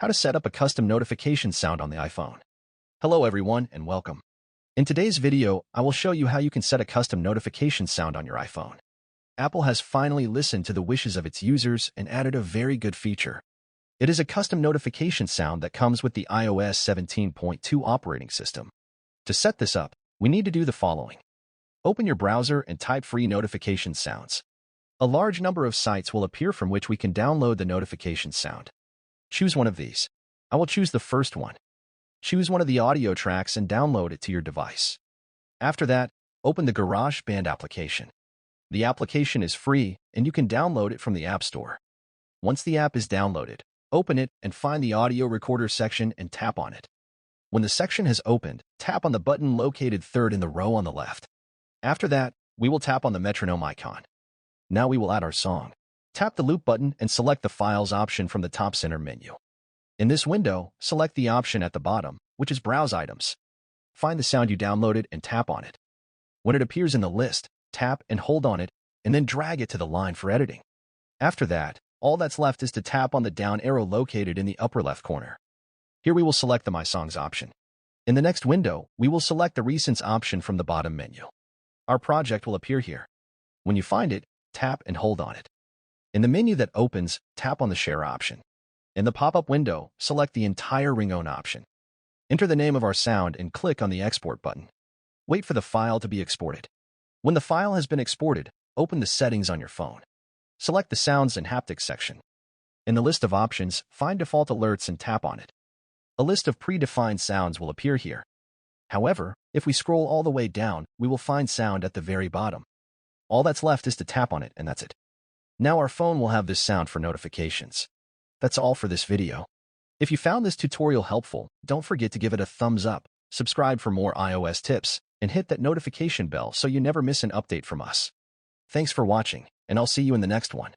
How to set up a custom notification sound on the iPhone. Hello everyone and welcome. In today's video, I will show you how you can set a custom notification sound on your iPhone. Apple has finally listened to the wishes of its users and added a very good feature. It is a custom notification sound that comes with the iOS 17.2 operating system. To set this up, we need to do the following. Open your browser and type free notification sounds. A large number of sites will appear from which we can download the notification sound. Choose one of these. I will choose the first one. Choose one of the audio tracks and download it to your device. After that, open the GarageBand application. The application is free, and you can download it from the App Store. Once the app is downloaded, open it and find the audio recorder section and tap on it. When the section has opened, tap on the button located third in the row on the left. After that, we will tap on the metronome icon. Now we will add our song. Tap the loop button and select the Files option from the top center menu. In this window, select the option at the bottom, which is Browse Items. Find the sound you downloaded and tap on it. When it appears in the list, tap and hold on it, and then drag it to the line for editing. After that, all that's left is to tap on the down arrow located in the upper left corner. Here we will select the My Songs option. In the next window, we will select the Recents option from the bottom menu. Our project will appear here. When you find it, tap and hold on it. In the menu that opens, tap on the Share option. In the pop-up window, select the entire Ringtone option. Enter the name of our sound and click on the Export button. Wait for the file to be exported. When the file has been exported, open the settings on your phone. Select the Sounds and Haptics section. In the list of options, find Default Alerts and tap on it. A list of predefined sounds will appear here. However, if we scroll all the way down, we will find sound at the very bottom. All that's left is to tap on it, and that's it. Now our phone will have this sound for notifications. That's all for this video. If you found this tutorial helpful, don't forget to give it a thumbs up, subscribe for more iOS tips, and hit that notification bell so you never miss an update from us. Thanks for watching, and I'll see you in the next one.